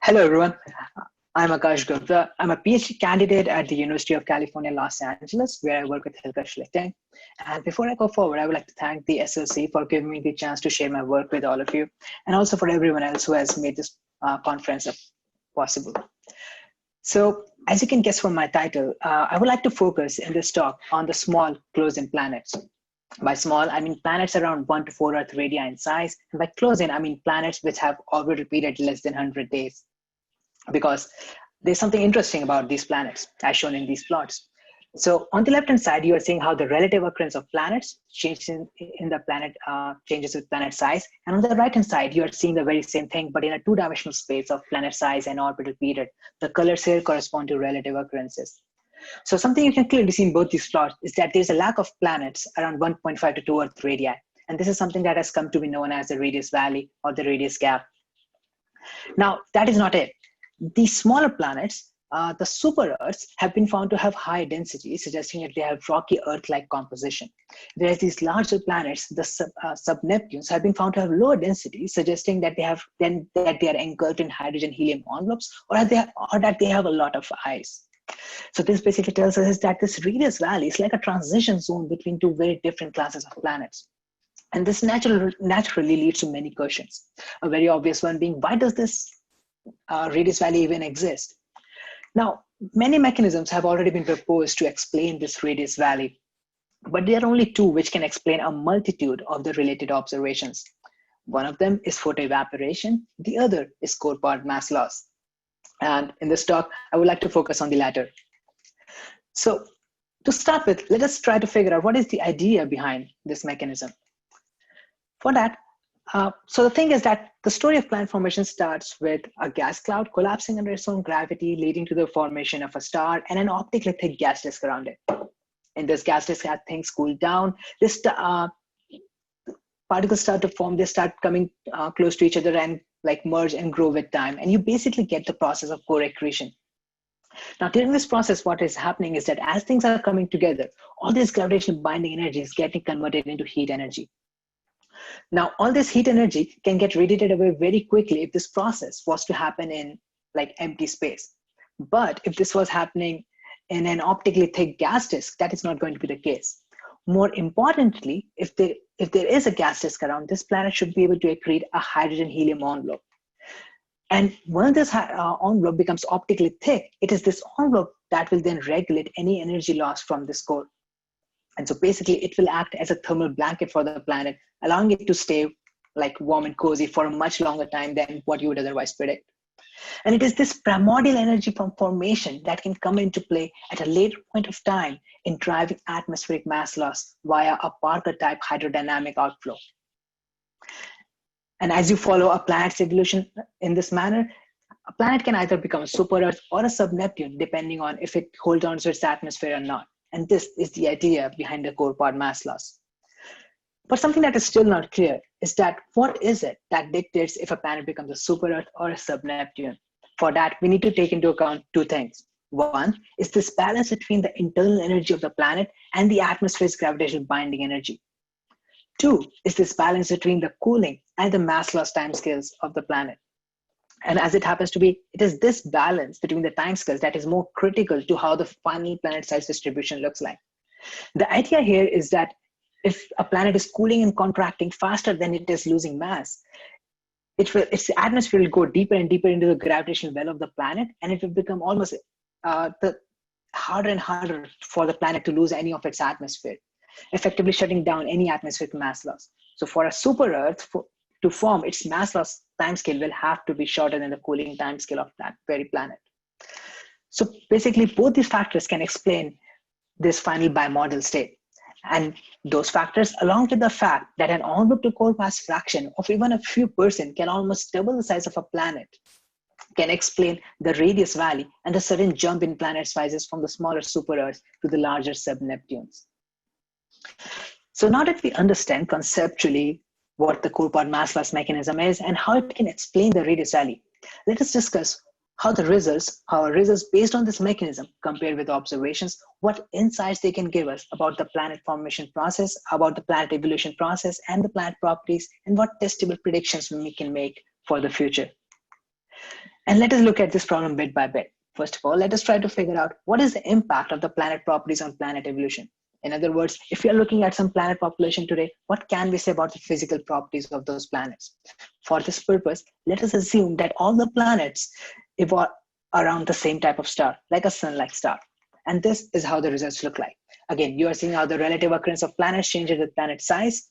Hello, everyone. I'm Akash Gupta. I'm a PhD candidate at the University of California, Los Angeles, where I work with Gupta Schlichting. And before I go forward, I would like to thank the SLC for giving me the chance to share my work with all of you, and also for everyone else who has made this conference possible. So, as you can guess from my title, I would like to focus in this talk on the small close-in planets. By small, I mean planets around 1 to 4 Earth radii in size. And by close-in, I mean planets which have orbital period less than 100 days. Because there's something interesting about these planets, as shown in these plots. So on the left-hand side, you are seeing how the relative occurrence of planets changes in the planet changes with planet size. And on the right-hand side, you are seeing the very same thing, but in a two-dimensional space of planet size and orbital period. The colors here correspond to relative occurrences. So something you can clearly see in both these plots is that there's a lack of planets around 1.5 to 2 Earth radii. And this is something that has come to be known as the radius valley or the radius gap. Now, that is not it. These smaller planets, the super Earths, have been found to have high density, suggesting that they have rocky Earth-like composition. Whereas these larger planets, the sub-Neptunes, have been found to have lower density, suggesting that they are engulfed in hydrogen-helium envelopes, or that they have a lot of ice. So this basically tells us that this radius valley is like a transition zone between two very different classes of planets. And this naturally leads to many questions. A very obvious one being, why does this radius valley even exist? Now, many mechanisms have already been proposed to explain this radius valley, but there are only two which can explain a multitude of the related observations. One of them is photoevaporation, the other is core part mass loss. And in this talk, I would like to focus on the latter. So to start with, let us try to figure out what is the idea behind this mechanism. For that, so the thing is that the story of planet formation starts with a gas cloud collapsing under its own gravity, leading to the formation of a star and an optically thick gas disk around it. In this gas disk, as things cool down, this particles start to form. They start coming close to each other and like merge and grow with time. And you basically get the process of core accretion. Now, during this process, what is happening is that as things are coming together, all this gravitational binding energy is getting converted into heat energy. Now, all this heat energy can get radiated away very quickly if this process was to happen in like empty space. But if this was happening in an optically thick gas disk, that is not going to be the case. More importantly, if there is a gas disk around, this planet should be able to accrete a hydrogen-helium envelope. And when this envelope becomes optically thick, it is this envelope that will then regulate any energy loss from this core. And so basically, it will act as a thermal blanket for the planet, allowing it to stay like warm and cozy for a much longer time than what you would otherwise predict. And it is this primordial energy from formation that can come into play at a later point of time in driving atmospheric mass loss via a Parker-type hydrodynamic outflow. And as you follow a planet's evolution in this manner, a planet can either become a super Earth or a sub-Neptune, depending on if it holds on to its atmosphere or not. And this is the idea behind the core part mass loss. But something that is still not clear is that what is it that dictates if a planet becomes a super Earth or a sub-Neptune? For that, we need to take into account two things. One is this balance between the internal energy of the planet and the atmosphere's gravitational binding energy. Two is this balance between the cooling and the mass loss timescales of the planet. And as it happens to be, it is this balance between the timescales that is more critical to how the final planet size distribution looks like. The idea here is that if a planet is cooling and contracting faster than it is losing mass, its atmosphere will go deeper and deeper into the gravitational well of the planet, and it will become almost harder and harder for the planet to lose any of its atmosphere, effectively shutting down any atmospheric mass loss. So for a super Earth to form, its mass loss timescale will have to be shorter than the cooling timescale of that very planet. So basically, both these factors can explain this final bimodal state. And those factors, along with the fact that an envelope to core mass fraction of even a few percent can almost double the size of a planet, can explain the radius valley and the sudden jump in planet sizes from the smaller super Earths to the larger sub-Neptunes. So now that we understand conceptually what the core part mass loss mechanism is and how it can explain the radius valley, let us discuss how our results based on this mechanism compare with observations, what insights they can give us about the planet formation process, about the planet evolution process and the planet properties, and what testable predictions we can make for the future. And let us look at this problem bit by bit. First of all, let us try to figure out what is the impact of the planet properties on planet evolution. In other words, if we are looking at some planet population today, what can we say about the physical properties of those planets? For this purpose, let us assume that all the planets evolve around the same type of star, like a sun-like star. And this is how the results look like. Again, you are seeing how the relative occurrence of planets changes with planet size,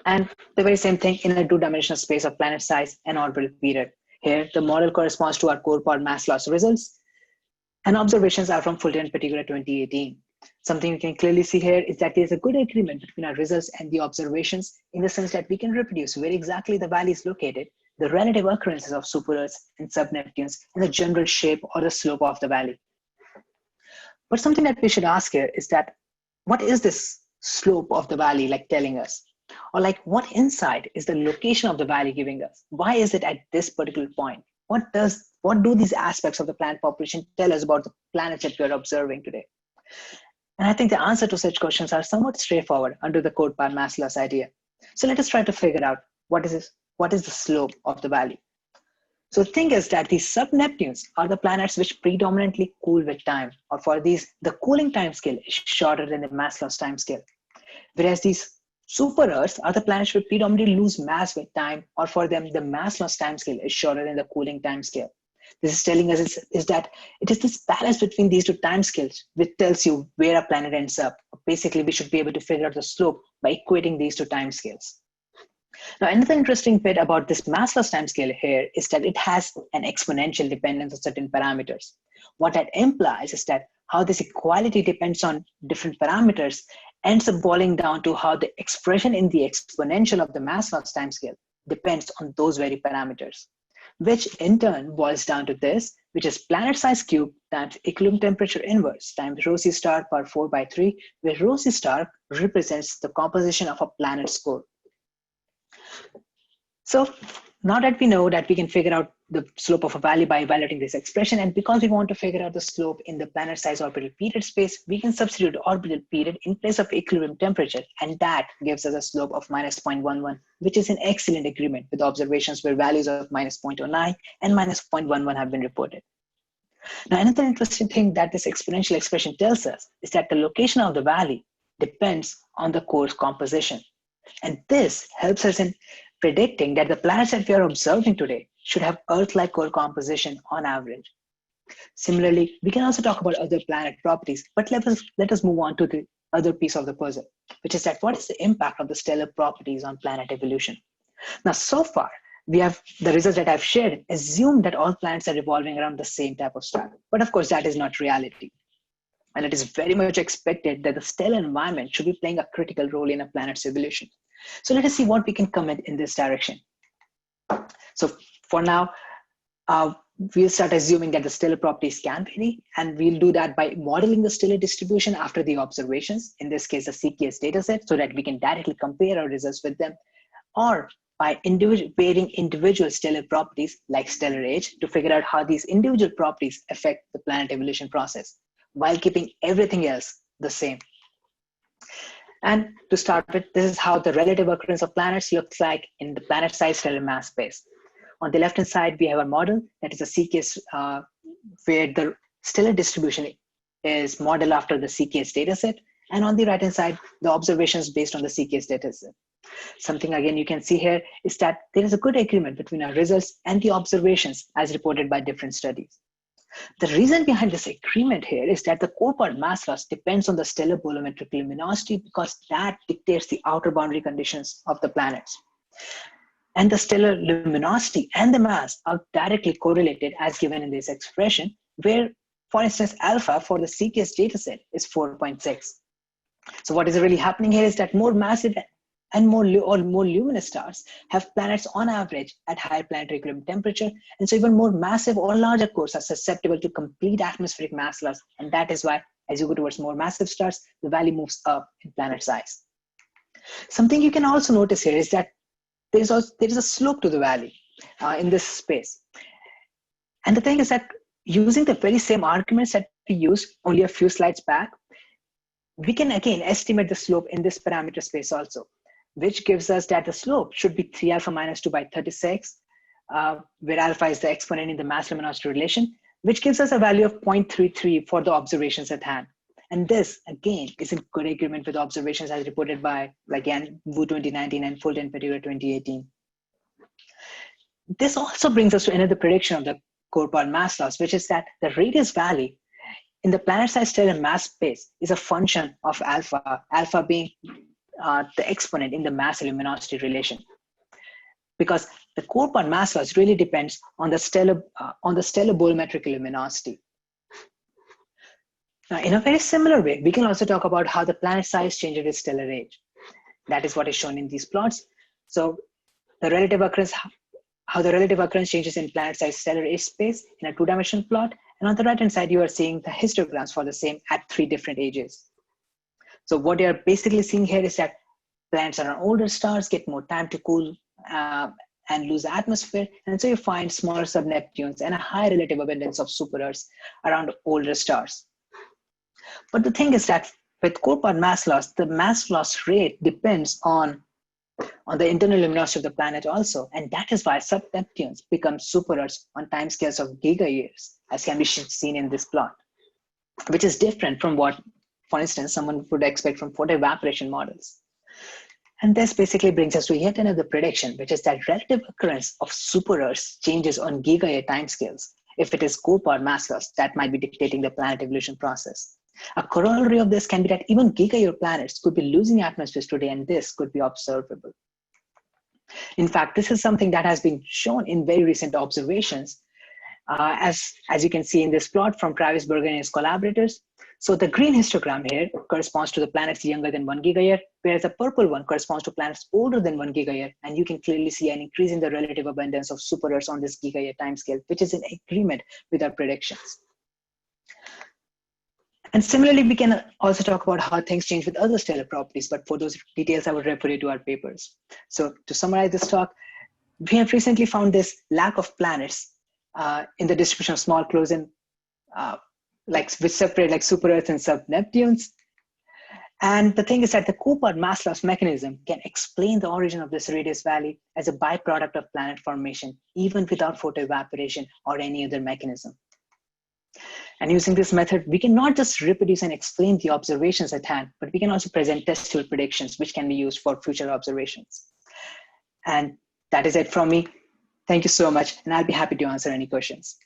and the very same thing in a two-dimensional space of planet size and orbital period. Here, the model corresponds to our core power mass loss results, and observations are from Fulton in particular 2018. Something you can clearly see here is that there's a good agreement between our results and the observations in the sense that we can reproduce where exactly the valley is located, the relative occurrences of super-Earths and sub-Neptunes, and the general shape or the slope of the valley. But something that we should ask here is that what is this slope of the valley like telling us? Or like what insight is the location of the valley giving us? Why is it at this particular point? What do these aspects of the planet population tell us about the planets that we are observing today? And I think the answer to such questions are somewhat straightforward under the core power mass loss idea. So let us try to figure out what is the slope of the valley. So the thing is that these sub-Neptunes are the planets which predominantly cool with time, or for these, the cooling time scale is shorter than the mass loss time scale. Whereas these super-Earths are the planets which predominantly lose mass with time, or for them, the mass loss time scale is shorter than the cooling time scale. This is telling us is that it is this balance between these two time scales which tells you where a planet ends up. Basically, we should be able to figure out the slope by equating these two time scales. Now, another interesting bit about this mass loss time scale here is that it has an exponential dependence on certain parameters. What that implies is that how this equality depends on different parameters ends up boiling down to how the expression in the exponential of the mass loss time scale depends on those very parameters, which in turn boils down to this, which is planet size cubed times equilibrium temperature inverse times rho c star power 4/3, where rho c star represents the composition of a planet's core. So now that we know that we can figure out the slope of a valley by evaluating this expression, and because we want to figure out the slope in the planet size orbital period space, we can substitute orbital period in place of equilibrium temperature, and that gives us a slope of -0.11, which is in excellent agreement with observations where values of -0.09 and -0.11 have been reported. Now, another interesting thing that this exponential expression tells us is that the location of the valley depends on the core's composition. And this helps us in predicting that the planets that we are observing today should have Earth-like core composition on average. Similarly, we can also talk about other planet properties, but let us move on to the other piece of the puzzle, which is that what is the impact of the stellar properties on planet evolution? Now, so far, we have the results that I've shared assume that all planets are revolving around the same type of star. But of course, that is not reality. And it is very much expected that the stellar environment should be playing a critical role in a planet's evolution. So let us see what we can comment in this direction. So for now, we'll start assuming that the stellar properties can vary, and we'll do that by modeling the stellar distribution after the observations, in this case, the CKS dataset, so that we can directly compare our results with them, or by varying individual stellar properties like stellar age to figure out how these individual properties affect the planet evolution process, while keeping everything else the same. And to start with, this is how the relative occurrence of planets looks like in the planet-sized stellar mass space. On the left-hand side, we have a model that is a CKS where the stellar distribution is modeled after the CKS dataset. And on the right-hand side, the observations based on the CKS dataset. Something again you can see here is that there is a good agreement between our results and the observations as reported by different studies. The reason behind this agreement here is that the core part mass loss depends on the stellar bolometric luminosity, because that dictates the outer boundary conditions of the planets. And the stellar luminosity and the mass are directly correlated as given in this expression, where, for instance, alpha for the CKS dataset is 4.6. So what is really happening here is that more massive and more luminous stars have planets on average at higher planetary equilibrium temperature, and so even more massive or larger cores are susceptible to complete atmospheric mass loss, and that is why as you go towards more massive stars, the valley moves up in planet size. Something you can also notice here is that there is a slope to the valley in this space. And the thing is that using the very same arguments that we used only a few slides back, we can again estimate the slope in this parameter space also, which gives us that the slope should be 3 alpha minus 2 by 36 where alpha is the exponent in the mass luminosity relation, which gives us a value of 0.33 for the observations at hand. And this, again, is in good agreement with observations as reported by, again, Wu 2019 and Fulton Pettigrew 2018. This also brings us to another prediction of the core part mass loss, which is that the radius valley in the planet-sized stellar mass space is a function of alpha, alpha being the exponent in the mass luminosity relation. Because the core part mass loss really depends on the stellar bolometric luminosity. Now, in a very similar way, we can also talk about how the planet size changes with stellar age. That is what is shown in these plots. So the relative occurrence, how the relative occurrence changes in planet-sized stellar age space in a two-dimensional plot. And on the right-hand side, you are seeing the histograms for the same at 3 different ages. So what you're basically seeing here is that planets around older stars get more time to cool and lose atmosphere. And so you find smaller sub-Neptunes and a high relative abundance of super-Earths around older stars. But the thing is that with core part mass loss, the mass loss rate depends on the internal luminosity of the planet also. And that is why sub-Neptunes become super-Earths on timescales of giga-years, as can be seen in this plot, which is different from what, for instance, someone would expect from photoevaporation models. And this basically brings us to yet another prediction, which is that relative occurrence of super-Earths changes on giga-year timescales. If it is core part mass loss, that might be dictating the planet evolution process. A corollary of this can be that even giga-year planets could be losing atmospheres today, and this could be observable. In fact, this is something that has been shown in very recent observations, as you can see in this plot from Travis Berger and his collaborators. So the green histogram here corresponds to the planets younger than 1 gigayear, whereas the purple one corresponds to planets older than 1 gigayear. And you can clearly see an increase in the relative abundance of super-Earths on this gigayear timescale, which is in agreement with our predictions. And similarly, we can also talk about how things change with other stellar properties, but for those details, I would refer you to our papers. So to summarize this talk, we have recently found this lack of planets in the distribution of small close-in, which separate like super-Earths and sub-Neptunes. And the thing is that the core part mass loss mechanism can explain the origin of this radius valley as a byproduct of planet formation, even without photoevaporation or any other mechanism. And using this method, we can not just reproduce and explain the observations at hand, but we can also present testable predictions, which can be used for future observations. And that is it from me. Thank you so much, and I'll be happy to answer any questions.